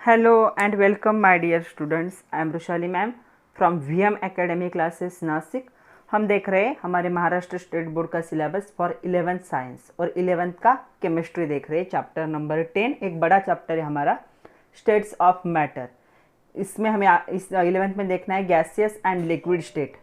Hello and welcome my dear students. I am Rushali ma'am from VM Academy classes Nashik. हम देख रहे हैं हमारे महाराष्ट्र स्टेट बोर्ड का सिलेबस फॉर 11th साइंस और 11th का केमिस्ट्री देख रहे हैं. चैप्टर नंबर 10 एक बड़ा चैप्टर है हमारा, स्टेट्स ऑफ मैटर. इसमें हमें इस 11th में देखना है गैसियस एंड लिक्विड स्टेट.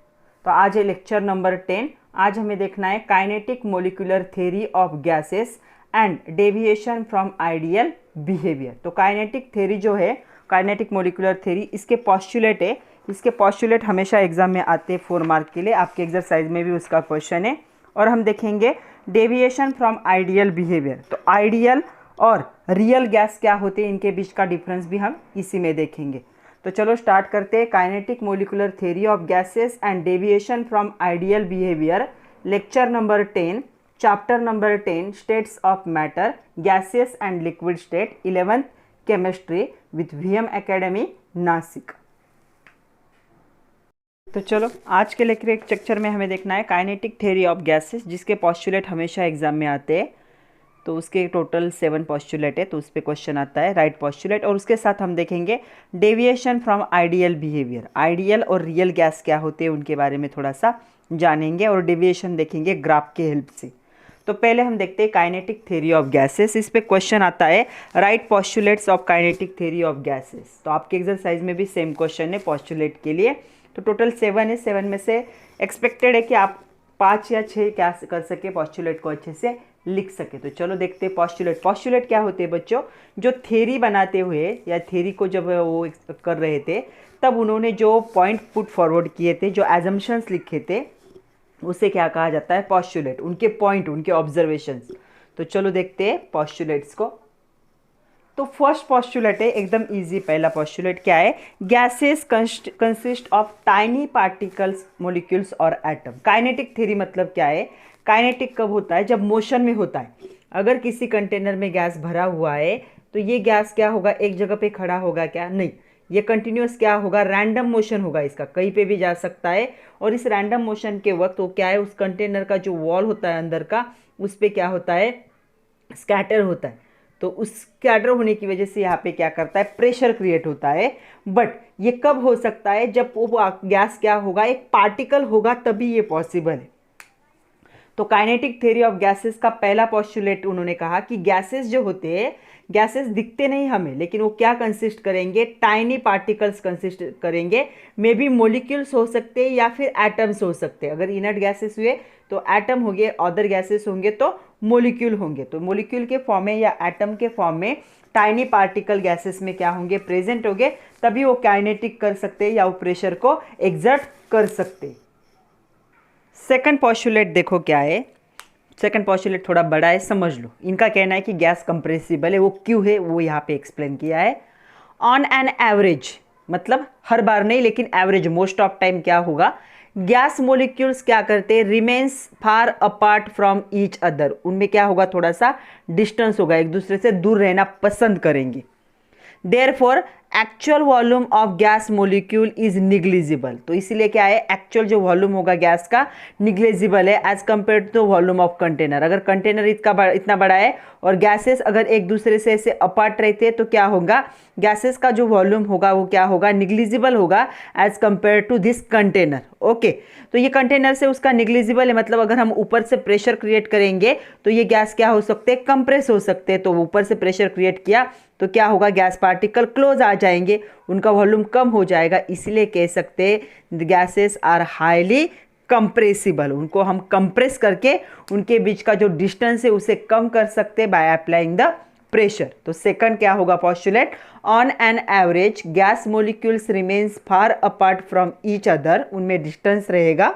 तो आज है लेक्चर नंबर 10. आज हमें देखना है kinetic molecular theory of gases and deviation from ideal behaviour. तो काइनेटिक थ्योरी जो है, काइनेटिक मोलिकुलर थ्योरी, इसके पॉस्टुलेट है. इसके पॉस्टुलेट हमेशा एग्जाम में आते हैं 4 मार्क के लिए. आपके एक्सरसाइज में भी उसका क्वेश्चन है. और हम देखेंगे डेविएशन फ्रॉम आइडियल बिहेवियर. तो आइडियल और रियल गैस क्या होते हैं, इनके बीच का डिफरेंस भी हम इसी में देखेंगे. तो चलो स्टार्ट करते हैं. Kinetic molecular theory of gases and deviation from ideal behaviour, lecture number 10, chapter number 10, states of matter, gases and liquid state, 11th chemistry with VM academy Nashik. तो चलो आज के लेक्चर में हमें देखना है काइनेटिक थ्योरी ऑफ गैसेस, जिसके postulate हमेशा एग्जाम में आते हैं. तो उसके टोटल 7 पॉस्टुलेट है, तो उस पर क्वेश्चन आता है राइट पॉस्टुलेट. और उसके साथ हम देखेंगे deviation from ideal behaviour. Ideal और रियल गैस क्या होते हैं उनके बारे में थोड़ा सा जानेंगे और डेविएशन देखेंगे ग्राफ के हेल्प से. तो पहले हम देखते हैं काइनेटिक थ्योरी ऑफ गैसेस. इस पे क्वेश्चन आता है right postulates of kinetic theory of gases. तो आपके एक्सरसाइज में भी सेम क्वेश्चन है पॉस्टुलेट के लिए. तो टोटल 7 है. 7 में से एक्सपेक्टेड है कि आप 5 या 6 क्या कर सके, पॉस्टुलेट को अच्छे से लिख सके. तो चलो देखते हैं पॉस्टुलेट. पॉस्टुलेट क्या होते हैं बच्चों? जो थ्योरी बनाते हुए या थ्योरी को जब वो कर रहे थे तब उन्होंने जो पॉइंट पुट फॉरवर्ड किए थे, जो एजम्पशंस लिखे थे, उसे क्या कहा जाता है? पॉस्टुलेट. उनके पॉइंट, उनके ऑब्जर्वेशंस. तो चलो देखते हैं पॉस्टुलेट्स को. तो फर्स्ट पॉस्टुलेट है एकदम इजी. पहला पॉस्टुलेट क्या है? Gases consist of tiny particles, molecules और एटम. काइनेटिक थ्योरी मतलब क्या है? काइनेटिक कब होता है? जब मोशन में होता है. अगर किसी कंटेनर में गैस भरा हुआ है तो ये गैस क्या होगा? एक जगह पे खड़ा होगा क्या? नहीं, ये कंटिन्यूस क्या होगा? रैंडम मोशन होगा इसका, कहीं पे भी जा सकता है. और इस रैंडम मोशन के वक्त वो क्या है, उस कंटेनर का जो वॉल होता है अंदर का, उस पर क्या होता है? स्कैटर होता है. तो उस स्कैटर होने की वजह से यहाँ पे क्या करता है? प्रेशर क्रिएट होता है. बट ये कब हो सकता है? जब वो गैस क्या होगा? एक पार्टिकल होगा, तभी ये पॉसिबल है. तो काइनेटिक थ्योरी ऑफ गैसेस का पहला पॉस्टुलेट उन्होंने कहा कि गैसेस जो होते हैं, गैसेस दिखते नहीं हमें, लेकिन वो क्या कंसिस्ट करेंगे? टाइनी पार्टिकल्स कंसिस्ट करेंगे. मे बी मोलिक्यूल्स हो सकते हैं या फिर एटम्स हो सकते हैं. अगर इनर्ट गैसेस हुए तो एटम होंगे, अदर गैसेस होंगे तो मोलिक्यूल होंगे. तो मोलिक्यूल के फॉर्म में या एटम के फॉर्म में टाइनी पार्टिकल गैसेस में क्या होंगे? प्रेजेंट होंगे. तभी वो काइनेटिक कर सकते हैं या वो प्रेशर को एग्जर्ट कर सकते हैं. सेकंड पॉस्टुलेट देखो क्या है. सेकंड पॉस्टुलेट थोड़ा बड़ा है, समझ लो. इनका कहना है कि गैस कंप्रेसिबल है. वो क्यों है वो यहाँ पे एक्सप्लेन किया है. ऑन एन एवरेज, मतलब हर बार नहीं, लेकिन एवरेज, मोस्ट ऑफ टाइम क्या होगा? गैस मोलिक्यूल्स क्या करते हैं? Remains far apart from each other. उनमें क्या होगा? थोड़ा सा डिस्टेंस होगा, एक दूसरे से दूर रहना पसंद करेंगे. Therefore actual volume of gas molecule is negligible. तो इसीलिए क्या है? एक्चुअल जो वॉल्यूम होगा गैस का निग्लिजिबल है as compare to volume of container. अगर कंटेनर इतना बड़ा है और गैसेस अगर एक दूसरे से ऐसे अपार्ट रहते हैं तो क्या होगा? गैसेस का जो वॉल्यूम होगा वो क्या होगा? निग्लिजिबल होगा as compare to this container. Okay, तो ये कंटेनर से उसका निग्लिजिबल है, मतलब अगर हम ऊपर से प्रेशर क्रिएट करेंगे तो ये गैस क्या हो सकते हैं? कंप्रेस हो सकते हैं. तो ऊपर से प्रेशर क्रिएट किया तो क्या होगा? गैस पार्टिकल क्लोज आ जाएंगे, उनका वॉल्यूम कम हो जाएगा. इसलिए कह सकते हैं गैसेस आर हाईली कंप्रेसिबल. उनको हम कंप्रेस करके उनके बीच का जो डिस्टेंस है उसे कम कर सकते हैं बाय अप्लाइंग द प्रेशर. तो सेकंड क्या होगा postulate? On an average gas molecules remains far apart from each other. उनमें डिस्टेंस रहेगा.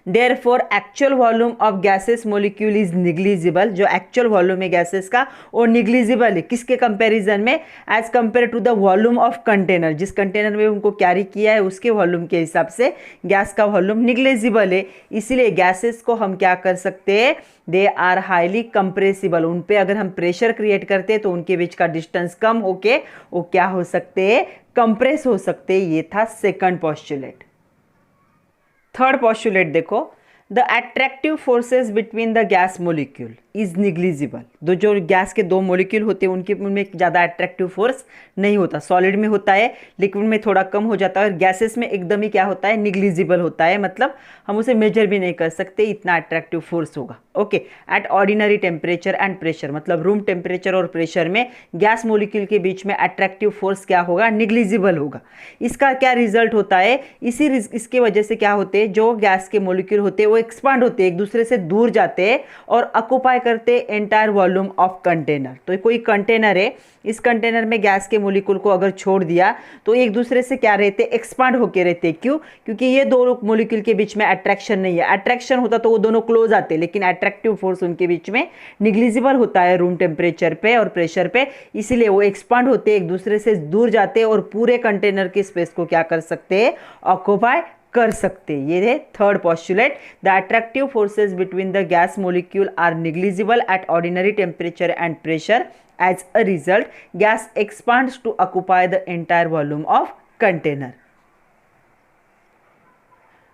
Therefore actual volume of gases molecule is negligible. जो एक्चुअल वॉल्यूम है गैसेस का वो निग्लिजिबल है. किसके कंपैरिजन में? As compare to the volume of container. जिस कंटेनर में उनको कैरी किया है उसके वॉल्यूम के हिसाब से गैस का वॉल्यूम निग्लिजिबल है. इसीलिए गैसेस को हम क्या कर सकते हैं? They are highly compressible. उन पे अगर हम प्रेशर क्रिएट करते हैं तो उनके बीच का डिस्टेंस कम होके वो क्या हो सकते हैं? कंप्रेस हो सकते हैं. ये था सेकंड पॉस्टुलेट. थर्ड पॉस्टुलेट देखो. The attractive forces between the gas molecule is negligible. दो जो गैस के दो मोलिक्यूल होते हैं उनमें ज़्यादा अट्रैक्टिव फोर्स नहीं होता। सॉलिड में होता है, लिक्विड में थोड़ा कम हो जाता है, और गैसेस में एकदम ही क्या होता है, निग्लिजिबल होता है, मतलब हम उसे मेजर भी नहीं कर सकते, इतना अट्रैक्टिव फोर्स होगा। Okay, at ordinary temperature and pressure, मतलब रूम टेम्परेचर और प्रेशर में गैस मोलिक्यूल के बीच में अट्रैक्टिव फोर्स क्या होगा, निग्लिजिबल होगा। इसका क्या रिजल्ट होता है, इसके वजह से क्या होते हैं, जो गैस के मोलिक्यूल होते हैं वो एक्सपांड होते हैं, एक दूसरे से दूर जाते हैं और ऑक्यूपाई करते एंटायर वॉल्यूम ऑफ कंटेनर। तो कोई कंटेनर है, इस कंटेनर में गैस के मोलिक्यूल को अगर छोड़ दिया तो एक दूसरे से क्या रहते, एक्सपांड होके रहते। क्यों? क्योंकि ये दो मोलिक्यूल के बीच में अट्रैक्शन नहीं है। अट्रैक्शन होता तो वो दोनों क्लोज आते, लेकिन अट्रैक्टिव फोर्स उनके बीच में निग्लिजिबल होता है रूम टेम्परेचर पे और प्रेशर पे, इसीलिए वो एक्सपांड होते, एक दूसरे से दूर जाते और पूरे कंटेनर के स्पेस को क्या कर सकते हैं, ऑक्यूपाई कर सकते। ये है third postulate, the attractive forces between the gas molecule are negligible at ordinary temperature and pressure, as a result gas expands to occupy the entire volume of container.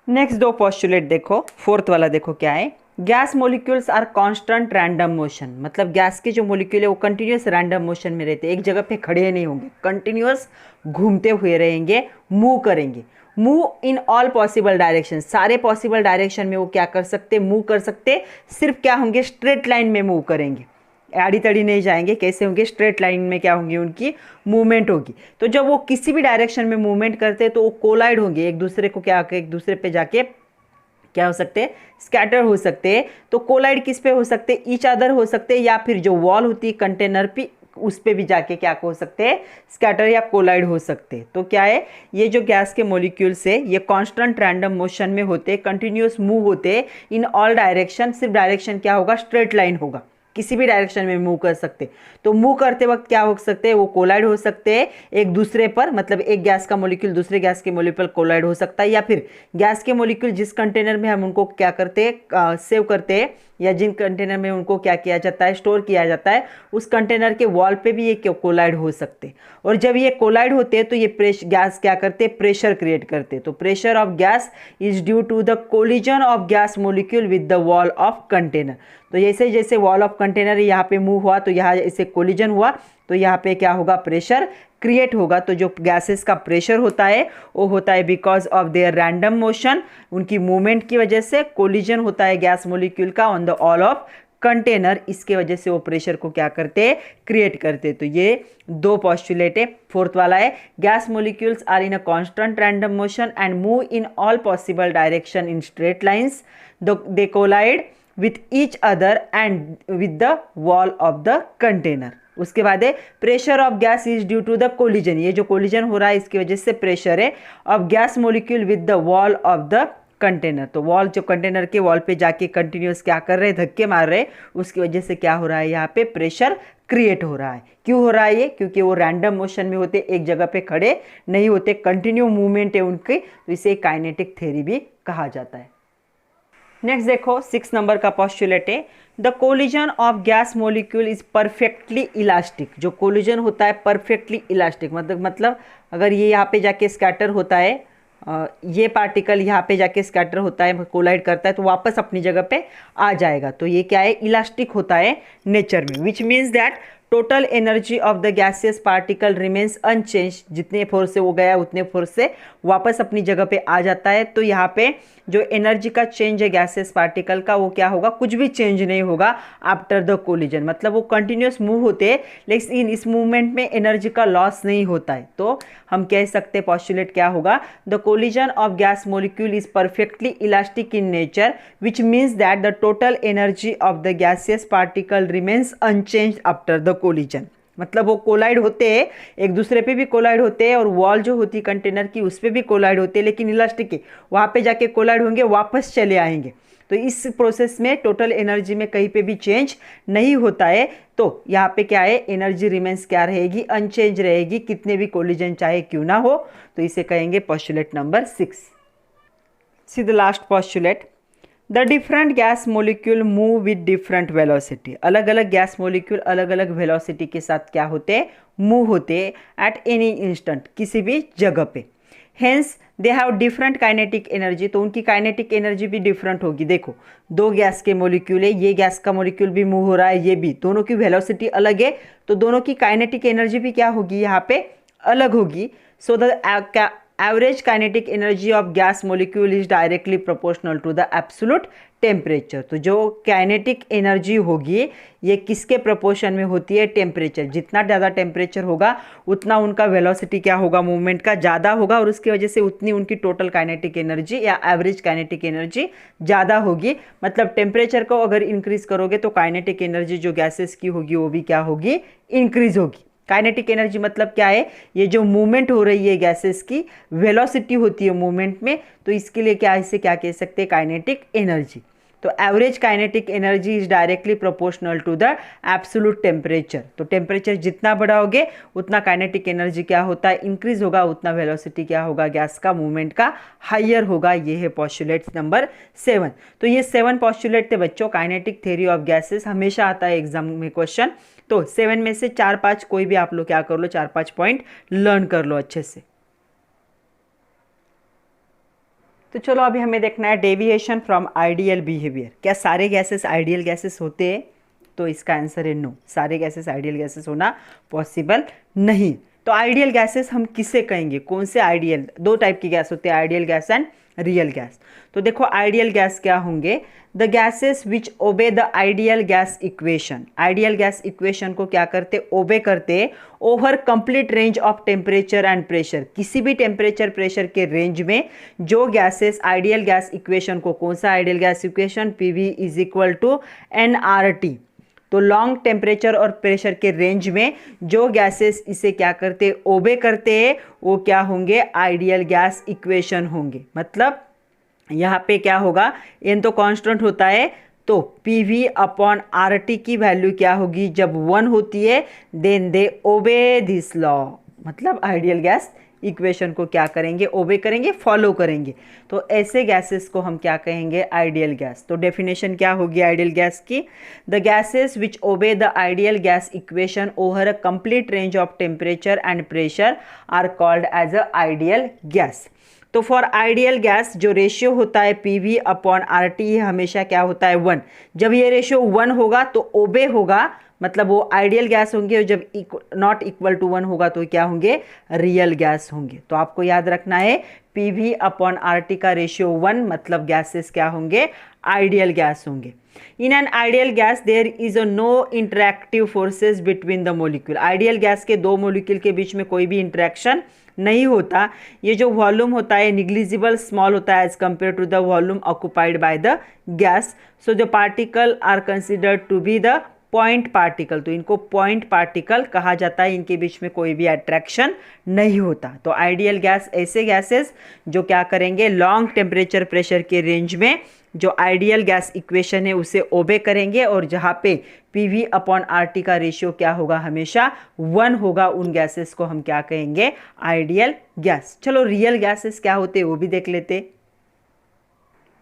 Next दो पॉस्टुलेट देखो, fourth वाला देखो क्या है, gas molecules are constant random motion, मतलब gas के जो molecule है वो कंटिन्यूस रैंडम मोशन में रहते हैं, एक जगह पे खड़े नहीं होंगे, कंटिन्यूस घूमते हुए रहेंगे, मूव करेंगे। Move in all possible direction, सारे पॉसिबल डायरेक्शन में वो क्या कर सकते, मूव कर सकते, सिर्फ क्या होंगे, स्ट्रेट लाइन में मूव करेंगे, आड़ी तड़ी नहीं जाएंगे। कैसे होंगे, स्ट्रेट लाइन में क्या होंगी, उनकी मूवमेंट होगी। तो जब वो किसी भी डायरेक्शन में मूवमेंट करते हैं तो वो कोलाइड होंगे, एक दूसरे को क्या, एक दूसरे पे जाके क्या हो सकते हैं, स्कैटर हो सकते हैं। तो कोलाइड किस पे हो सकते हैं, ईच अदर हो सकते हैं, या फिर जो वॉल होती है कंटेनर पे उस पे भी जाके क्या हो सकते हैं, स्कैटर या कोलाइड हो सकते हैं। तो क्या है, ये जो गैस के मोलिक्यूल्स है ये कांस्टेंट रैंडम मोशन में होते, कंटिन्यूस मूव होते इन ऑल डायरेक्शन, सिर्फ डायरेक्शन क्या होगा, स्ट्रेट लाइन होगा, किसी भी डायरेक्शन में मूव कर सकते। तो मूव करते वक्त क्या हो सकते हैं, वो कोलाइड हो सकते हैं एक दूसरे पर, मतलब एक गैस का मोलिक्यूल दूसरे गैस के मोलिक्यूल पर कोलाइड हो सकता है, या फिर गैस के मोलिक्यूल जिस कंटेनर में हम उनको क्या करते हैं, सेव करते हैं, या जिन कंटेनर में उनको क्या किया जाता है, स्टोर किया जाता है, उस कंटेनर के वॉल पे भी ये कोलाइड हो सकते हैं। और जब ये कोलाइड होते हैं तो ये गैस क्या करते हैं, प्रेशर क्रिएट करते हैं। तो pressure of gas is due to the collision of gas molecule with the wall of container. तो जैसे जैसे वॉल ऑफ कंटेनर यहाँ पे मूव हुआ तो यहाँ इसे कोलिजन हुआ, तो यहाँ पे क्या होगा, प्रेशर क्रिएट होगा। तो जो गैसेस का प्रेशर होता है वो होता है because of their random motion, उनकी मूवमेंट की वजह से कोलिजन होता है गैस मोलिक्यूल का on the wall of container, इसके वजह से वो प्रेशर को क्या करते हैं, क्रिएट करते हैं। तो ये दो पॉस्टुलेट है। फोर्थ वाला है, gas molecules are in a constant random motion and move in all possible direction in straight lines, they collide with each other and with the wall of the container। उसके बाद है, pressure of gas is due to the collision, ये जो collision हो रहा है इसकी वजह से प्रेशर है of gas molecule with the wall of the container. तो वॉल, जो कंटेनर के वॉल पे जाके कंटिन्यूस क्या कर रहे हैं, धक्के मार रहे हैं, उसकी वजह से क्या हो रहा है, यहाँ पे प्रेशर क्रिएट हो रहा है। क्यों हो रहा है ये, क्योंकि वो रैंडम मोशन में होते, एक जगह पे खड़े नहीं होते, कंटिन्यू मूवमेंट है उनकी, तो इसे काइनेटिक थ्योरी भी कहा जाता है। नेक्स्ट देखो 6 नंबर का पॉस्टुलेट है, the collision of gas molecule is perfectly elastic. जो कोलिजन होता है परफेक्टली इलास्टिक, मतलब अगर ये यहाँ पे जाके स्कैटर होता है, ये पार्टिकल यहाँ पे जाके स्कैटर होता है, कोलाइड करता है, तो वापस अपनी जगह पे आ जाएगा। तो ये क्या है, इलास्टिक होता है नेचर में, which means that total energy of the gaseous particle remains unchanged, जितने फोर्स से वो गया उतने फोर्स से वापस अपनी जगह पे आ जाता है। तो यहाँ पे जो एनर्जी का चेंज है गैसियस पार्टिकल का, वो क्या होगा, कुछ भी चेंज नहीं होगा आफ्टर द कोलिजन, मतलब वो कंटिन्यूस मूव होते हैं, लेकिन इस मूवमेंट में एनर्जी का लॉस नहीं होता है। तो हम कह सकते हैं पॉस्टुलेट क्या होगा, the collision of gas molecule is perfectly elastic in nature, which means that the total energy of the gaseous particle remains unchanged after the collision. मतलब वो कोलाइड होते हैं, एक दूसरे पे भी कोलाइड होते हैं, और वॉल जो होती है कंटेनर की उस पे भी कोलाइड होते हैं, लेकिन इलास्टिक है, वहाँ पे जाके कोलाइड होंगे, वापस चले आएंगे। तो इस प्रोसेस में टोटल एनर्जी में कहीं पे भी चेंज नहीं होता है। तो यहाँ पे क्या है, एनर्जी रिमेन्स क्या रहेगी, अनचेंज रहेगी, कितने भी कोलिजन चाहे क्यों ना हो। तो इसे कहेंगे postulate number 6। See the last postulate, the different gas molecule move with different velocity. अलग अलग गैस मोलिक्यूल अलग अलग वेलोसिटी के साथ क्या होते हैं, मूव होते हैं एट एनी इंस्टेंट, किसी भी जगह पे। Hence they have different kinetic energy, तो उनकी काइनेटिक एनर्जी भी डिफरेंट होगी। देखो दो गैस के मॉलिक्यूल है, ये गैस का मॉलिक्यूल भी मूव हो रहा है, ये भी, दोनों की वेलोसिटी अलग है, तो दोनों की काइनेटिक एनर्जी भी क्या होगी यहाँ पे अलग होगी। So the average kinetic energy of gas molecule is directly proportional to the absolute temperature. तो जो काइनेटिक एनर्जी होगी ये किसके प्रोपोर्शन में होती है, टेम्परेचर। जितना ज़्यादा टेम्परेचर होगा उतना उनका वेलोसिटी क्या होगा, मूवमेंट का ज़्यादा होगा, और उसकी वजह से उतनी उनकी टोटल काइनेटिक एनर्जी या एवरेज काइनेटिक एनर्जी ज़्यादा होगी। मतलब टेम्परेचर को अगर इंक्रीज करोगे तो काइनेटिक एनर्जी जो गैसेस की होगी वो भी क्या होगी, इंक्रीज होगी। काइनेटिक एनर्जी मतलब क्या है, ये जो मूवमेंट हो रही है गैसेस की वेलोसिटी होती है मूवमेंट में, तो इसके लिए क्या, इसे क्या कह सकते हैं, काइनेटिक एनर्जी। तो average kinetic energy is directly proportional to the absolute temperature. तो टेम्परेचर जितना बढ़ाओगे उतना काइनेटिक एनर्जी क्या होता है, इंक्रीज होगा, उतना वेलोसिटी क्या होगा, गैस का मूवमेंट का हायर होगा। ये है पॉस्टुलेट नंबर 7। तो ये 7 पॉस्टुलेट थे बच्चों, काइनेटिक थ्योरी ऑफ गैसेस, हमेशा आता है एग्जाम में क्वेश्चन। तो 7 में से 4-5 कोई भी आप लोग क्या कर लो, 4-5 पॉइंट लर्न कर लो अच्छे से। तो चलो अभी हमें देखना है डेविएशन फ्रॉम आइडियल बिहेवियर। क्या सारे गैसेस आइडियल गैसेस होते हैं? तो इसका आंसर है नो, सारे गैसेस आइडियल गैसेस होना पॉसिबल नहीं। तो आइडियल गैसेस हम किसे कहेंगे, कौन से आइडियल? दो टाइप की गैस होते हैं, ideal gas and real gas. तो देखो आइडियल गैस क्या होंगे, the gases which obey the ideal gas equation. Ideal gas equation को क्या करते, ओबे करते over complete range of temperature and pressure. किसी भी टेम्परेचर प्रेशर के रेंज में जो गैसेस आइडियल गैस इक्वेशन को, कौन सा ideal gas equation, PV is equal to nRT. तो लॉन्ग टेम्परेचर और प्रेशर के रेंज में जो गैसेस इसे क्या करते, ओबे करते हैं, वो क्या होंगे, आइडियल गैस इक्वेशन होंगे। मतलब यहाँ पे क्या होगा, एन तो कांस्टेंट होता है, तो पीवी अपॉन आरटी की वैल्यू क्या होगी, जब 1 होती है देन दे ओबे दिस लॉ। मतलब आइडियल गैस इक्वेशन को क्या करेंगे, ओबे करेंगे, फॉलो करेंगे। तो ऐसे गैसेस को हम क्या कहेंगे, आइडियल गैस। तो डेफिनेशन क्या होगी आइडियल गैस की, the gases which obey the ideal gas equation over a complete range of temperature and pressure are called as a ideal gas. तो फॉर आइडियल गैस जो रेशियो होता है PV upon RT हमेशा क्या होता है, 1। जब ये रेशियो 1 होगा तो ओबे होगा, मतलब वो आइडियल गैस होंगे, और जब नॉट इक्वल टू 1 होगा तो क्या होंगे, रियल गैस होंगे। तो आपको याद रखना है पीवी अपॉन आरटी का रेशियो 1, मतलब गैसेस क्या होंगे, आइडियल गैस होंगे। In an ideal gas there is a no interactive forces between the molecule. Ideal gas के दो मोलिक्यूल के बीच में कोई भी इंटरेक्शन नहीं होता। ये जो वॉल्यूम होता है निग्लिजिबल स्मॉल होता है as compare to the volume occupied by the gas. So the particle are considered to be the point particle. तो इनको पॉइंट पार्टिकल कहा जाता है, इनके बीच में कोई भी अट्रैक्शन नहीं होता। तो आइडियल गैस ऐसे गैसेस जो क्या करेंगे, लॉन्ग टेम्परेचर प्रेशर के रेंज में जो आइडियल गैस इक्वेशन है उसे ओबे करेंगे, और जहाँ पे पीवी अपॉन आरटी का रेशियो क्या होगा, हमेशा 1 होगा, उन गैसेस को हम क्या कहेंगे, आइडियल गैस। चलो रियल गैसेस क्या होते हैं वो भी देख लेते।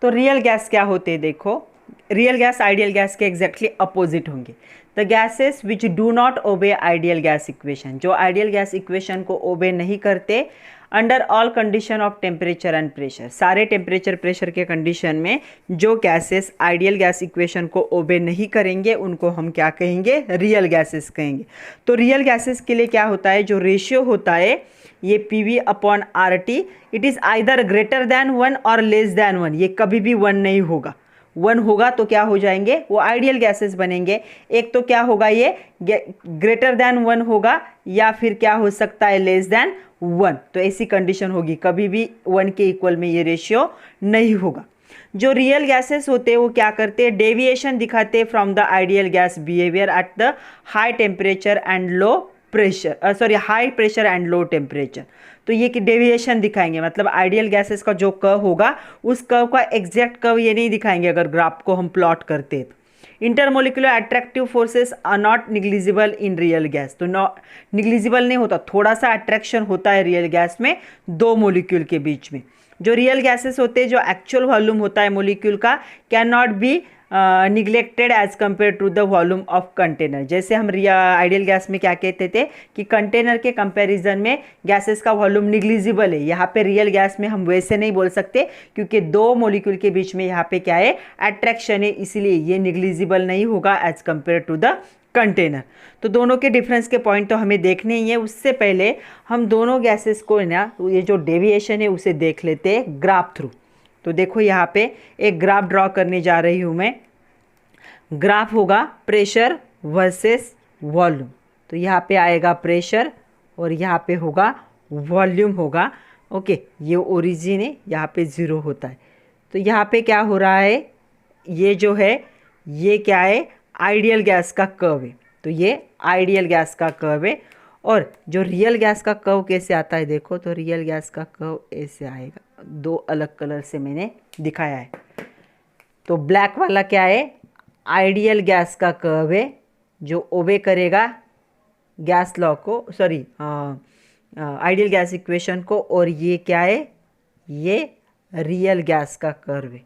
तो रियल गैस क्या होते हैं, देखो रियल गैस आइडियल गैस के एग्जैक्टली अपोजिट होंगे। The gases which do not obey ideal gas equation, जो आइडियल गैस इक्वेशन को ओबे नहीं करते, under all condition of temperature and pressure. सारे टेम्परेचर प्रेशर के कंडीशन में जो गैसेस आइडियल गैस इक्वेशन को ओबे नहीं करेंगे उनको हम क्या कहेंगे, रियल गैसेस कहेंगे। तो रियल गैसेस के लिए क्या होता है, जो रेशियो होता है ये PV upon RT, it is either greater than 1 और लेस दैन 1। ये कभी भी 1 नहीं होगा। 1 होगा तो क्या हो जाएंगे, वो आइडियल गैसेस बनेंगे। एक तो क्या होगा, ये ग्रेटर दैन 1 होगा, या फिर क्या हो सकता है, लेस दैन 1। तो ऐसी कंडीशन होगी, कभी भी 1 के इक्वल में ये रेशियो नहीं होगा। जो रियल गैसेस होते हैं वो क्या करते हैं, डेविएशन दिखाते हैं from the ideal gas behaviour at the high temperature and low pressure, high pressure and low temperature. तो ये कि डेविएशन दिखाएंगे, मतलब आइडियल गैसेस का जो कर्व होगा उस कर्व का एग्जैक्ट कर्व ये नहीं दिखाएंगे अगर ग्राफ को हम प्लॉट करते हैं। Intermolecular attractive forces are not negligible in real gas. तो निग्लिजिबल नहीं होता, थोड़ा सा अट्रैक्शन होता है रियल गैस में दो मोलिक्यूल के बीच में। जो रियल गैसेस होते हैं, जो एक्चुअल वॉल्यूम होता है मोलिक्यूल का, can not be neglected as compare to the volume of container. जैसे हम आइडियल गैस में क्या कहते थे कि कंटेनर के कंपैरिजन में गैसेस का वॉल्यूम निग्लिजिबल है, यहाँ पे रियल गैस में हम वैसे नहीं बोल सकते क्योंकि दो मॉलिक्यूल के बीच में यहाँ पे क्या है, अट्रैक्शन है, इसलिए ये निग्लिजिबल नहीं होगा as compare to the container. तो दोनों के डिफरेंस के पॉइंट तो हमें देखने ही है। उससे पहले हम दोनों गैसेस को ना, ये जो डेविएशन है उसे देख लेते हैं ग्राफ थ्रू। तो देखो यहाँ पे एक ग्राफ ड्रॉ करने जा रही हूँ मैं। ग्राफ होगा प्रेशर वर्सेस वॉल्यूम। तो यहाँ पे आएगा प्रेशर और यहाँ पे होगा वॉल्यूम होगा। ओके, ये ओरिजिन है, यहाँ पे 0 होता है। तो यहाँ पे क्या हो रहा है, ये जो है ये क्या है, आइडियल गैस का कर्व है। तो ये आइडियल गैस का कर्व है। और जो रियल गैस का कर्व कैसे आता है देखो, तो रियल गैस का कर्व ऐसे आएगा, दो अलग कलर से मैंने दिखाया है। तो ब्लैक वाला क्या है, आइडियल गैस का कर्व है जो ओबे करेगा गैस लॉ को, सॉरी आइडियल गैस इक्वेशन को। और ये क्या है, ये रियल गैस का कर्व है।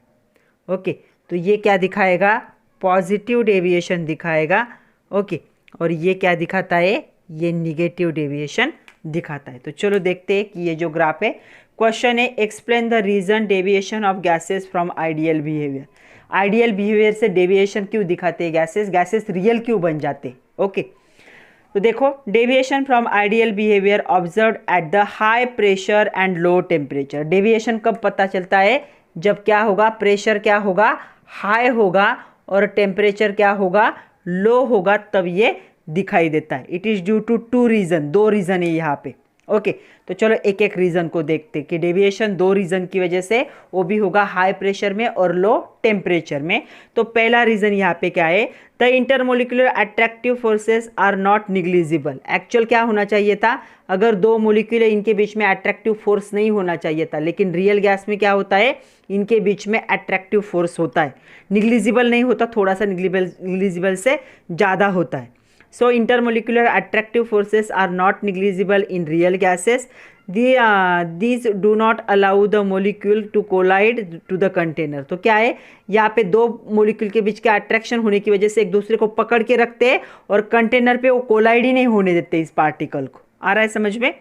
ओके, तो ये क्या दिखाएगा, पॉजिटिव डेविएशन दिखाएगा। ओके, और ये क्या दिखाता है, ये निगेटिव डेविएशन दिखाता है। तो चलो देखते हैं कि ये जो ग्राफ है, क्वेश्चन है explain the reason deviation of gases from ideal behaviour. Ideal behaviour से डेविएशन क्यों दिखाते हैं गैसेस, गैसेस रियल क्यों बन जाते। ओके, तो देखो deviation from ideal behaviour observed at the high pressure and low temperature. Deviation कब पता चलता है, जब क्या होगा, प्रेशर क्या होगा, हाई होगा, और टेम्परेचर क्या होगा, लो होगा, तब ये दिखाई देता है। It is due to 2 reason, 2 reason है यहाँ पे। ओके, तो चलो एक एक रीज़न को देखते कि डेविएशन 2 रीज़न की वजह से वो भी होगा हाई प्रेशर में और लो टेम्परेचर में। तो पहला रीज़न यहाँ पे क्या है, the intermolecular attractive forces are not negligible. Actual क्या होना चाहिए था, अगर दो मोलिक्यूल इनके बीच में अट्रैक्टिव फोर्स नहीं होना चाहिए था, लेकिन रियल गैस में क्या होता है, इनके बीच में अट्रैक्टिव फोर्स होता है, निग्लिजिबल नहीं होता, थोड़ा सा निग्लिजिबल से ज़्यादा होता है। So intermolecular attractive forces are not negligible in real gases. These do not allow the molecule to collide to the container. तो क्या है, यहाँ पे दो मोलिक्यूल के बीच का अट्रैक्शन होने की वजह से एक दूसरे को पकड़ के रखते हैं और कंटेनर पे वो कोलाइड ही नहीं होने देते इस पार्टिकल को। आ रहा है समझ में,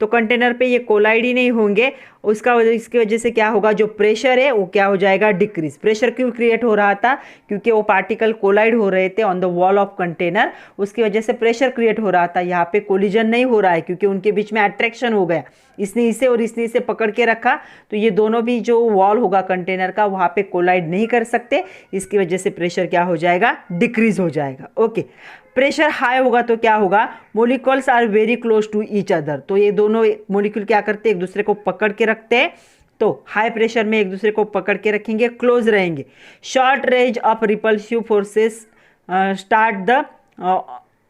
तो कंटेनर पे ये कोलाइड ही नहीं होंगे, इसकी वजह से क्या होगा, जो प्रेशर है वो क्या हो जाएगा, डिक्रीज। प्रेशर क्यों क्रिएट हो रहा था, क्योंकि वो पार्टिकल कोलाइड हो रहे थे on the wall of container, उसकी वजह से प्रेशर क्रिएट हो रहा था। यहाँ पे कोलिजन नहीं हो रहा है क्योंकि उनके बीच में अट्रैक्शन हो गया, इसने इसे और इसने इसे पकड़ के रखा, तो ये दोनों भी जो वॉल होगा कंटेनर का वहाँ पे कोलाइड नहीं कर सकते, इसकी वजह से प्रेशर क्या हो जाएगा, डिक्रीज हो जाएगा। ओके, प्रेशर हाई होगा तो क्या होगा, molecules are very close to each other. तो ये दोनों मोलिक्यूल क्या करते हैं, एक दूसरे को पकड़ के रखते हैं, तो हाई प्रेशर में एक दूसरे को पकड़ के रखेंगे, क्लोज रहेंगे। Short range of repulsive forces start the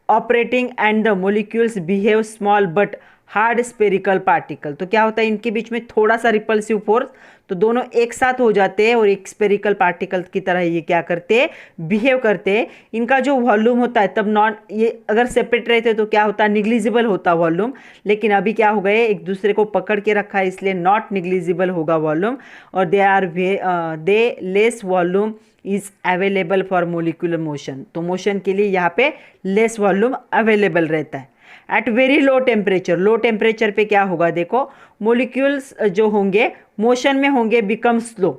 operating and the molecules behave small but hard spherical particle. तो क्या होता है, इनके बीच में थोड़ा सा रिपल्सिव फोर्स, तो दोनों एक साथ हो जाते हैं और एक स्पेरिकल पार्टिकल की तरह ये क्या करते हैं, बिहेव करते हैं। इनका जो वॉल्यूम होता है तब नॉन, ये अगर सेपरेट रहते तो क्या होता है, निग्लिजिबल होता वॉल्यूम, लेकिन अभी क्या हो गए, एक दूसरे को पकड़ के रखा है, इसलिए नॉट निग्लिजिबल होगा वॉल्यूम। और they less volume is available for molecular motion. तो मोशन के लिए यहाँ पे लेस वॉल्यूम अवेलेबल रहता है। At very low temperature, low temperature पे क्या होगा, देखो मोलिक्यूल्स जो होंगे मोशन में होंगे, बिकम स्लो।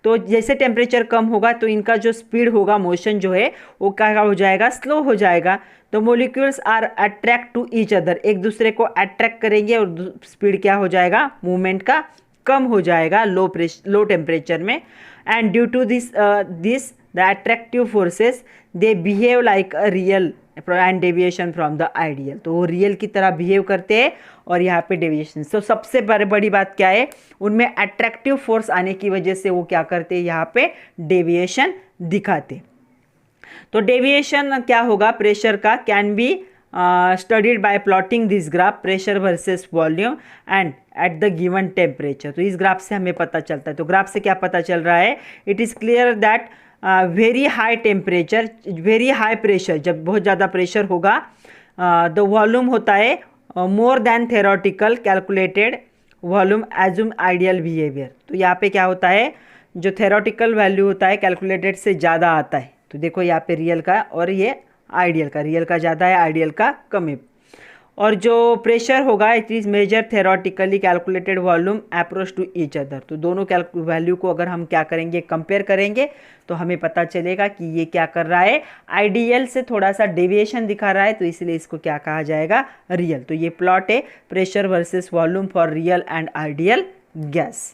तो जैसे टेम्परेचर कम होगा तो इनका जो स्पीड होगा, मोशन जो है वो क्या हो जाएगा, स्लो हो जाएगा। तो molecules are attract to each other, एक दूसरे को अट्रैक्ट करेंगे और स्पीड क्या हो जाएगा, मूवमेंट का कम हो जाएगा लो टेम्परेचर में। And due to this the attractive forces they behave like a real and deviation from the ideal. तो वो रियल की तरह बिहेव करते हैं और यहाँ पे डेविएशन। तो सबसे बड़ी बात क्या है, उनमें अट्रैक्टिव फोर्स आने की वजह से वो क्या करते हैं, यहाँ पे डेविएशन दिखाते। तो डेविएशन क्या होगा प्रेशर का, can be studied by plotting this graph pressure versus volume and at the given temperature. तो इस ग्राफ से हमें पता चलता है। तो ग्राफ से क्या पता चल रहा है, it is clear that very high temperature, very high pressure, जब बहुत ज़्यादा प्रेशर होगा, द वॉल्यूम होता है more than theoretical calculated volume assume ideal behaviour. तो यहाँ पे क्या होता है, जो थेरोटिकल वैल्यू होता है कैलकुलेटेड से ज़्यादा आता है। तो देखो यहाँ पे रियल का और ये आइडियल का, रियल का ज़्यादा है, आइडियल का कम है। और जो प्रेशर होगा it is measure theoretically calculated volume approach to each other. तो दोनों वैल्यू को अगर हम क्या करेंगे, कंपेयर करेंगे, तो हमें पता चलेगा कि ये क्या कर रहा है, आइडियल से थोड़ा सा डेविएशन दिखा रहा है, तो इसलिए इसको क्या कहा जाएगा, रियल। तो ये प्लॉट है pressure versus volume for real and ideal gas.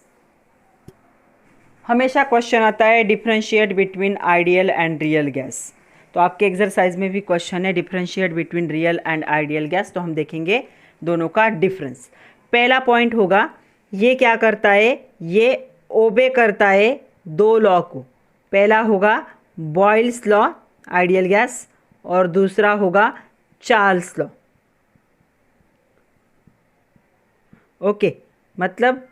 हमेशा क्वेश्चन आता है differentiate between ideal and real gas. तो आपके एक्सरसाइज में भी क्वेश्चन है differentiate between real and ideal gas. तो हम देखेंगे दोनों का डिफरेंस। पहला पॉइंट होगा, ये क्या करता है, ये ओबे करता है दो लॉ को। पहला होगा बॉयल्स लॉ आइडियल गैस और दूसरा होगा चार्ल्स लॉ। ओके, मतलब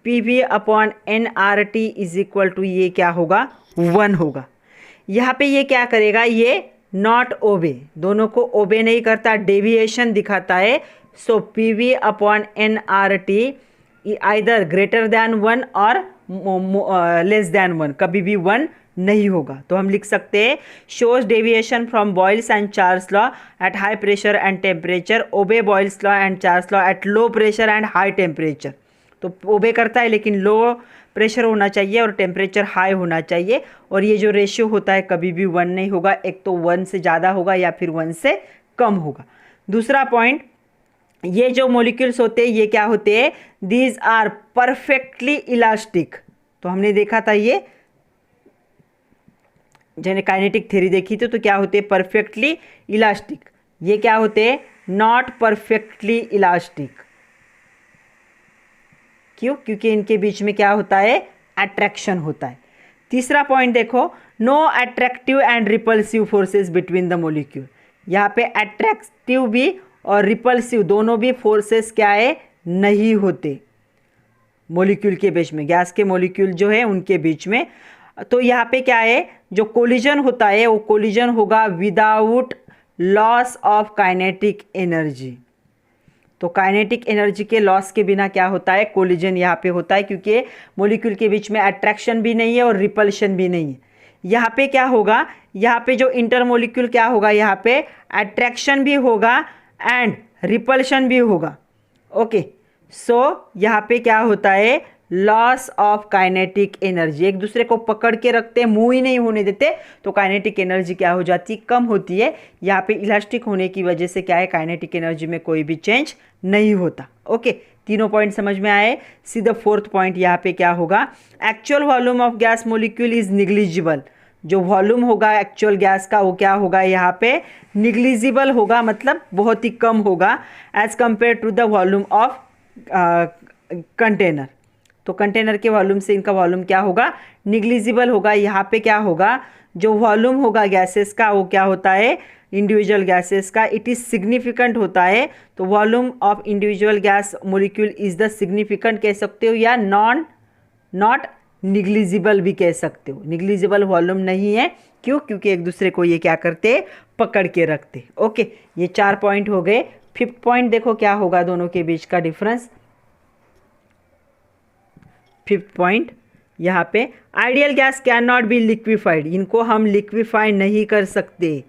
PV upon nRT is equal to ये क्या होगा, 1 होगा। यहाँ पे ये क्या करेगा, ये नॉट ओबे, दोनों को ओबे नहीं करता, डेविएशन दिखाता है। सो PV upon nRT either greater than 1 और लेस देन 1, कभी भी 1 नहीं होगा। तो हम लिख सकते हैं shows deviation from Boyle's and Charles law at high pressure and temperature, obey Boyle's law and Charles law at low pressure and high temperature. तो ओबे करता है लेकिन लो प्रेशर होना चाहिए और टेम्परेचर हाई होना चाहिए। और ये जो रेशियो होता है कभी भी 1 नहीं होगा, एक तो 1 से ज़्यादा होगा या फिर 1 से कम होगा। दूसरा पॉइंट, ये जो मॉलिक्यूल्स होते हैं ये क्या होते हैं, दीज आर परफेक्टली इलास्टिक। तो हमने देखा था ये जैसे काइनेटिक थ्योरी देखी थी, तो क्या होते हैं, परफेक्टली इलास्टिक। ये क्या होते हैं, नॉट परफेक्टली इलास्टिक। क्यों, क्योंकि इनके बीच में क्या होता है, अट्रैक्शन होता है। तीसरा पॉइंट देखो, no attractive and repulsive forces between the molecule. यहाँ पे अट्रैक्टिव भी और रिपल्सिव दोनों भी फोर्सेस क्या है, नहीं होते मॉलिक्यूल के बीच में, गैस के मॉलिक्यूल जो है उनके बीच में। तो यहाँ पे क्या है, जो कोलिजन होता है वो कोलिजन होगा without loss of kinetic energy. तो काइनेटिक एनर्जी के लॉस के बिना क्या होता है, कोलिजन यहाँ पे होता है, क्योंकि मॉलिक्यूल के बीच में अट्रैक्शन भी नहीं है और रिपल्शन भी नहीं है। यहाँ पे क्या होगा, यहाँ पे जो इंटरमोलिक्यूल क्या होगा, यहाँ पे अट्रैक्शन भी होगा एंड रिपल्शन भी होगा। ओके, सो यहाँ पे क्या होता है, लॉस ऑफ काइनेटिक एनर्जी, एक दूसरे को पकड़ के रखते हैं, मूव ही नहीं होने देते, तो काइनेटिक एनर्जी क्या हो जाती, कम होती है। यहाँ पे इलास्टिक होने की वजह से क्या है, काइनेटिक एनर्जी में कोई भी चेंज नहीं होता। ओके, तीनों पॉइंट समझ में आए। सी द फोर्थ पॉइंट, यहाँ पे क्या होगा, actual volume of gas molecule is negligible. जो वॉल्यूम होगा एक्चुअल गैस का वो क्या होगा, यहाँ पे निग्लिजिबल होगा, मतलब बहुत ही कम होगा as compare to the volume of container. तो कंटेनर के वॉल्यूम से इनका वॉल्यूम क्या होगा, निग्लिजिबल होगा। यहाँ पे क्या होगा, जो वॉल्यूम होगा गैसेस का वो क्या होता है, इंडिविजुअल गैसेस का, इट इज़ सिग्निफिकेंट होता है। तो volume of individual gas molecule is the significant कह सकते हो, या नॉट निग्लिजिबल भी कह सकते हो। निग्लिजिबल वॉल्यूम नहीं है, क्यों, क्योंकि एक दूसरे को ये क्या करते, पकड़ के रखते। ओके, ये 4 पॉइंट हो गए। फिफ्थ पॉइंट देखो क्या होगा दोनों के बीच का डिफरेंस। फिफ्थ पॉइंट यहाँ पे, ideal gas can not be liquefied, इनको हम लिक्विफाई नहीं कर सकते,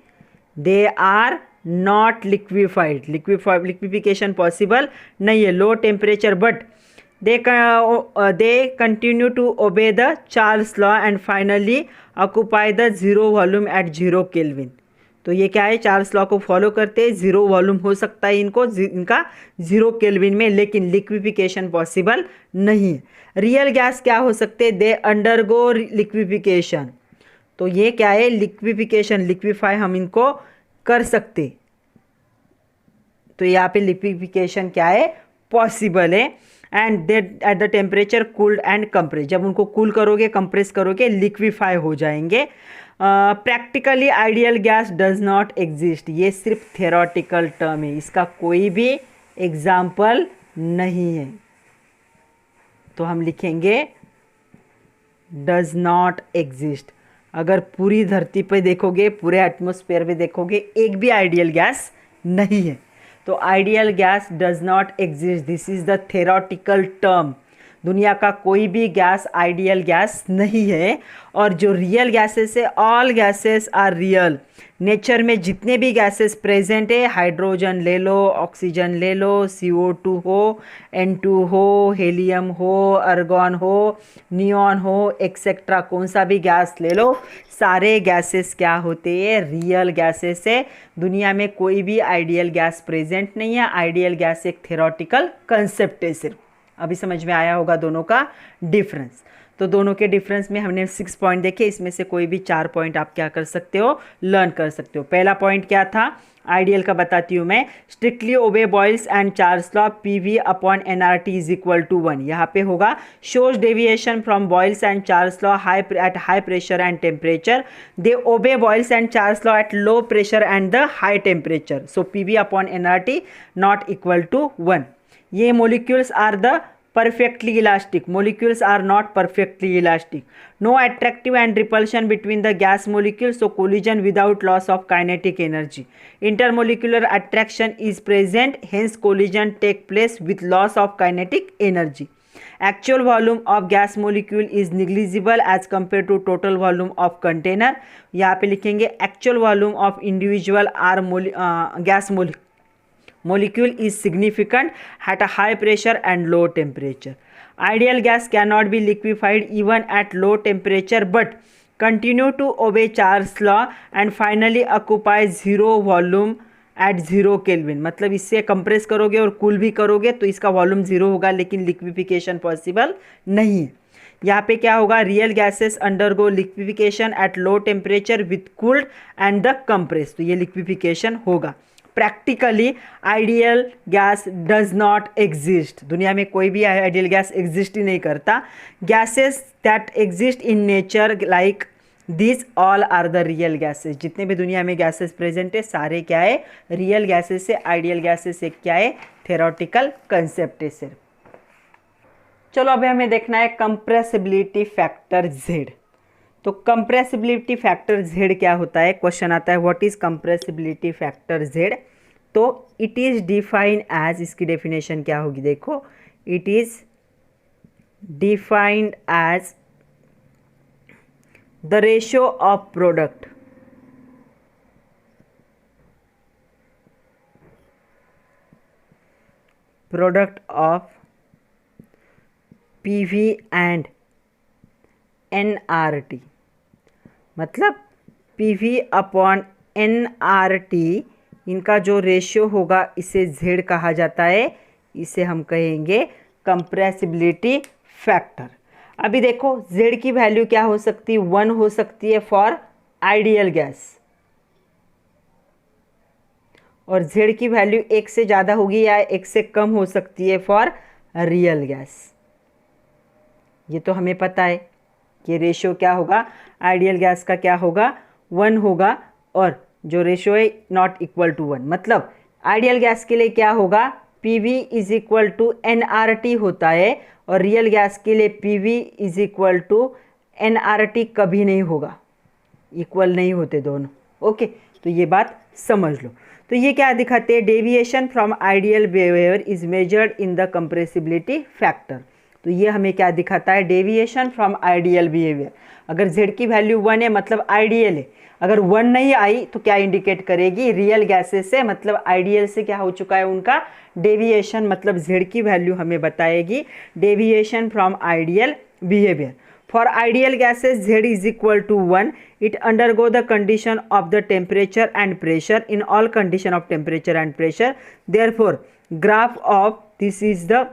they are not liquefied, liquefaction possible नहीं है, low temperature, but they continue to obey the Charles law and finally occupy the zero volume at 0 kelvin. तो ये क्या है, चार्ल्स लॉ को फॉलो करते हैं, जीरो वॉल्यूम हो सकता है इनका 0 केल्विन में, लेकिन लिक्विफिकेशन पॉसिबल नहीं है। रियल गैस क्या हो सकते हैं, दे अंडरगो लिक्विफिकेशन। तो ये क्या है, लिक्विफिकेशन, लिक्विफाई हम इनको कर सकते, तो यहाँ पे लिक्विफिकेशन क्या है, पॉसिबल है। And they at the temperature cooled and compress, जब उनको कूल करोगे कंप्रेस करोगे लिक्विफाई हो जाएंगे। Practically ideal gas does not exist, ये सिर्फ थेरोटिकल टर्म है, इसका कोई भी एग्जाम्पल नहीं है। तो हम लिखेंगे डज नॉट एग्जिस्ट। अगर पूरी धरती पे देखोगे, पूरे एटमॉस्फेयर में देखोगे, एक भी आइडियल गैस नहीं है। तो ideal gas does not exist, this is the theoretical term. दुनिया का कोई भी गैस आइडियल गैस नहीं है। और जो रियल गैसेस है, all gases are real. Nature में जितने भी गैसेस प्रेजेंट है, हाइड्रोजन ले लो, ऑक्सीजन ले लो, CO2 हो, N2 हो, हेलियम हो, आर्गन हो, नियॉन हो, एक्सेट्रा, कौन सा भी गैस ले लो, सारे गैसेस क्या होते हैं, रियल गैसेस है। दुनिया में कोई भी आइडियल गैस प्रेजेंट नहीं है। आइडियल गैस एक थ्योरेटिकल कंसेप्ट है सिर्फ। अभी समझ में आया होगा दोनों का डिफरेंस। तो दोनों के डिफरेंस में हमने 6 पॉइंट देखे, इसमें से कोई भी 4 पॉइंट आप क्या कर सकते हो, लर्न कर सकते हो। पहला पॉइंट क्या था, आइडियल का बताती हूँ मैं। Strictly obey Boyle's and Charles law, PV upon NRT is equal to 1। यहाँ पे होगा shows deviation from Boyle's and Charles law at high pressure and temperature, they obey Boyle's and Charles law at low pressure and the high temperature, so PV upon NRT not equal to 1। ये molecules are the perfectly elastic. Molecules are not perfectly elastic. No attractive and repulsion between the gas molecules, so collision without loss of kinetic energy. Intermolecular attraction is present, hence collision take place with loss of kinetic energy. Actual volume of gas molecule is negligible as compared to total volume of container. यहाँ पे लिखेंगे actual volume of individual gas molecule is significant at a high pressure and low temperature. Ideal gas cannot be liquefied even at low temperature but continue to obey Charles law and finally occupy zero volume at 0 Kelvin. मतलब इससे compress करोगे और cool भी करोगे तो इसका volume 0 होगा, लेकिन लिक्विफिकेशन पॉसिबल नहीं है। यहाँ पे क्या होगा, real gases undergo liquefaction at low temperature with cooled and the compress, तो ये लिक्विफिकेशन होगा। Practically ideal gas does not exist. दुनिया में कोई भी आइडियल गैस एग्जिस्ट ही नहीं करता। Gases that exist in nature like this all are the real gases. जितने भी दुनिया में गैसेस प्रेजेंट है सारे क्या है, रियल गैसेस है। आइडियल गैसेस एक क्या है, थ्योरेटिकल कंसेप्ट है सिर्फ। चलो अभी हमें देखना है कंप्रेसिबिलिटी फैक्टर Z। तो कंप्रेसिबिलिटी फैक्टर Z क्या होता है, क्वेश्चन आता है what is compressibility factor Z। तो इट इज डिफाइंड एज, इसकी डेफिनेशन क्या होगी देखो, it is defined as the ratio of product of PV and NRT। मतलब PV अपॉन NRT इनका जो रेशियो होगा इसे Z कहा जाता है, इसे हम कहेंगे कंप्रेसिबिलिटी फैक्टर। अभी देखो Z की वैल्यू क्या हो सकती है, 1 हो सकती है फॉर आइडियल गैस, और Z की वैल्यू 1 से ज़्यादा होगी या 1 से कम हो सकती है फॉर रियल गैस। ये तो हमें पता है कि रेशियो क्या होगा, आइडियल गैस का क्या होगा, 1 होगा, और जो रेशियो है नॉट इक्वल टू 1। मतलब आइडियल गैस के लिए क्या होगा, PV is equal to NRT होता है, और रियल गैस के लिए PV is equal to NRT कभी नहीं होगा, इक्वल नहीं होते दोनों। ओके, तो ये बात समझ लो। तो ये क्या दिखाते हैं, deviation from ideal behaviour is measured in the compressibility factor. तो ये हमें क्या दिखाता है, डेविएशन फ्रॉम आइडियल बिहेवियर। अगर Z की वैल्यू 1 है मतलब आइडियल है, अगर 1 नहीं आई तो क्या इंडिकेट करेगी, रियल गैसेस से, मतलब आइडियल से क्या हो चुका है उनका डेविएशन, मतलब Z की वैल्यू हमें बताएगी deviation from ideal behaviour. For ideal gases Z is equal to 1, it undergo the condition of the temperature and pressure in all condition of temperature and pressure. Therefore graph of this is the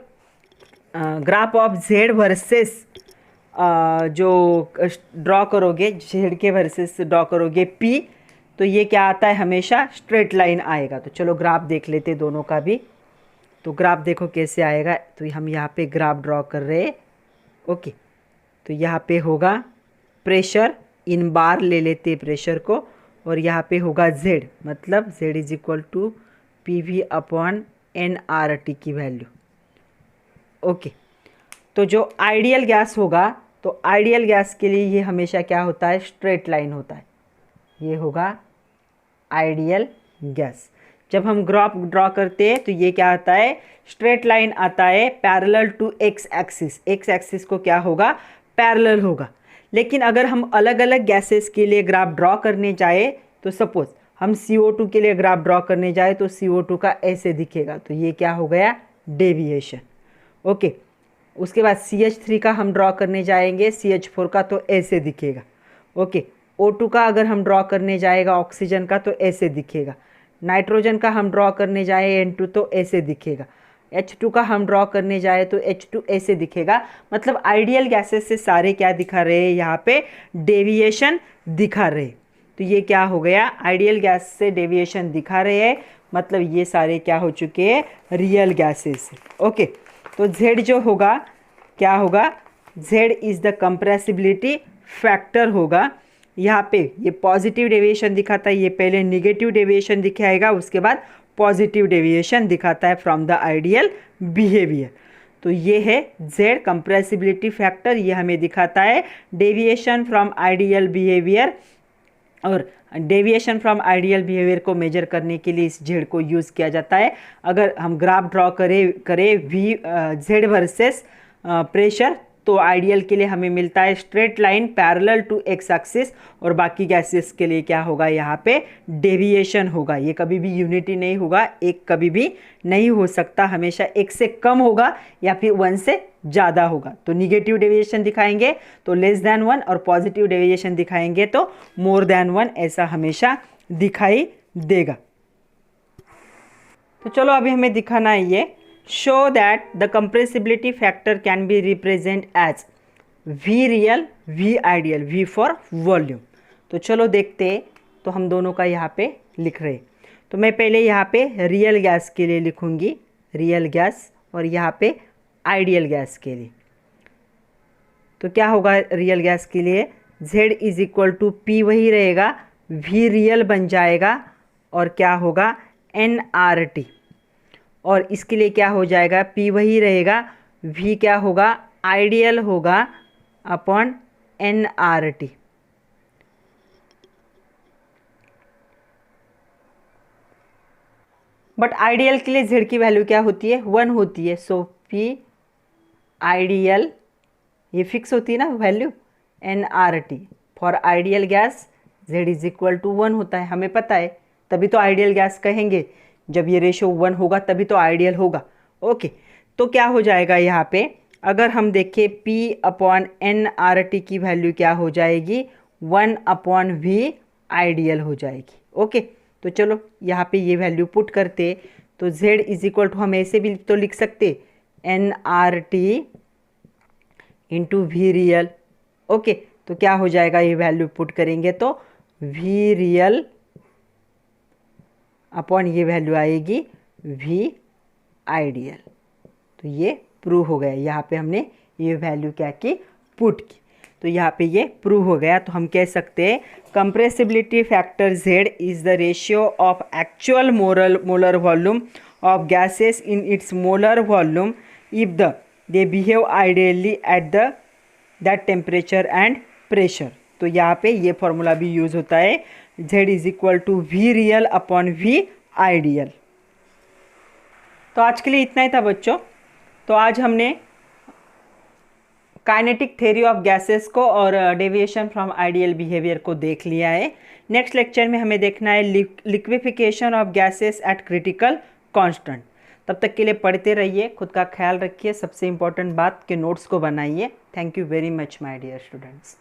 graph of Z versus जो draw करोगे, Z के versus draw करोगे P, तो ये क्या आता है, हमेशा स्ट्रेट लाइन आएगा। तो चलो ग्राफ देख लेते दोनों का भी। तो ग्राफ देखो कैसे आएगा, तो हम यहाँ पे ग्राफ ड्रॉ कर रहे हैं। ओके, तो यहाँ पे होगा प्रेशर, इन बार ले लेते प्रेशर को, और यहाँ पे होगा Z, मतलब Z is equal to PV upon NRT की वैल्यू। ओके, तो जो आइडियल गैस होगा, तो आइडियल गैस के लिए ये हमेशा क्या होता है, स्ट्रेट लाइन होता है। ये होगा आइडियल गैस। जब हम ग्राफ ड्रॉ करते हैं तो ये क्या आता है, स्ट्रेट लाइन आता है parallel to X axis. X axis को क्या होगा, पैरेलल होगा। लेकिन अगर हम अलग अलग गैसेस के लिए ग्राफ ड्रॉ करने जाए तो सपोज हम CO2 के लिए ग्राफ ड्रॉ करने जाए तो CO2 का ऐसे दिखेगा, तो ये क्या हो गया, डेविएशन। ओके, उसके बाद CH3 का हम ड्रॉ करने जाएंगे, CH4 का तो ऐसे दिखेगा। ओके, O2 का अगर हम ड्रॉ करने जाएगा ऑक्सीजन का तो ऐसे दिखेगा। नाइट्रोजन का हम ड्रॉ करने जाए N2 तो ऐसे दिखेगा। H2 का हम ड्रॉ करने जाए तो H2 ऐसे दिखेगा। मतलब आइडियल गैसेस से सारे क्या दिखा रहे हैं, यहाँ पे डेविएशन दिखा रहे। तो ये क्या हो गया, आइडियल गैस से डेविएशन दिखा रहे हैं, मतलब ये सारे क्या हो चुके हैं, रियल गैसेस। ओके, तो Z जो होगा क्या होगा, Z is the compressibility factor होगा। यहाँ पे ये पॉजिटिव डेविएशन दिखाता है, ये पहले निगेटिव डेविएशन दिखाएगा, उसके बाद पॉजिटिव डेविएशन दिखाता है फ्रॉम द आइडियल बिहेवियर। तो ये है Z कंप्रेसिबिलिटी फैक्टर, ये हमें दिखाता है डेविएशन फ्रॉम आइडियल बिहेवियर। और डेविएशन फ्रॉम आइडियल बिहेवियर को मेजर करने के लिए इस Z को यूज़ किया जाता है। अगर हम ग्राफ ड्रॉ करें Z वर्सेस प्रेशर, तो आइडियल के लिए हमें मिलता है straight line parallel to X axis, और बाकी गैसेस के लिए क्या होगा, यहाँ पे डेविएशन होगा। ये कभी भी यूनिटी नहीं होगा, एक कभी भी नहीं हो सकता, हमेशा एक से कम होगा या फिर 1 से ज़्यादा होगा। तो निगेटिव डेविएशन दिखाएंगे तो लेस देन 1, और पॉजिटिव डेविएशन दिखाएंगे तो मोर देन 1, ऐसा हमेशा दिखाई देगा। तो चलो अभी हमें दिखाना है ये, show that the compressibility factor can be represented as V real, V ideal, V for volume। तो चलो देखते हैं, तो हम दोनों का यहाँ पे लिख रहे हैं। तो मैं पहले यहाँ पे रियल गैस के लिए लिखूँगी, रियल गैस, और यहाँ पे आइडियल गैस के लिए। तो क्या होगा रियल गैस के लिए, Z is equal to P वही रहेगा, V रियल बन जाएगा, और क्या होगा nRT। और इसके लिए क्या हो जाएगा, P वही रहेगा, V क्या होगा, आइडियल होगा अपॉन nRT। बट आइडियल के लिए Z की वैल्यू क्या होती है, 1 होती है। सो P आइडियल, ये फिक्स होती है ना value, nRT for ideal gas Z is equal to 1 होता है, हमें पता है, तभी तो आइडियल गैस कहेंगे। जब ये रेशो 1 होगा तभी तो आइडियल होगा। ओके, तो क्या हो जाएगा यहाँ पे, अगर हम देखें P अपॉन nRT की वैल्यू क्या हो जाएगी, 1 अपॉन V आइडियल हो जाएगी। ओके, तो चलो यहाँ पे ये वैल्यू पुट करते, तो Z इज इक्वल टू हम ऐसे भी तो लिख सकते nRT into V real. Okay, तो क्या हो जाएगा, ये वैल्यू पुट करेंगे तो V रियल अपॉन ये वैल्यू आएगी V आइडियल। तो ये प्रूव हो गया, यहाँ पे हमने ये वैल्यू क्या की, पुट की, तो यहाँ पे ये प्रूव हो गया। तो हम कह सकते हैं compressibility factor Z is the ratio of actual molar volume of gases in its molar volume if they behave ideally at that temperature and pressure. तो यहाँ पे ये फॉर्मूला भी यूज़ होता है, Z is equal to V real upon V ideal. तो आज के लिए इतना ही था बच्चों। तो आज हमने काइनेटिक थ्योरी ऑफ गैसेस को और डेविएशन फ्रॉम आइडियल बिहेवियर को देख लिया है। नेक्स्ट लेक्चर में हमें देखना है liquefaction of gases at critical constant. तब तक के लिए पढ़ते रहिए, खुद का ख्याल रखिए, सबसे इम्पोर्टेंट बात के नोट्स को बनाइए। Thank you very much my dear students.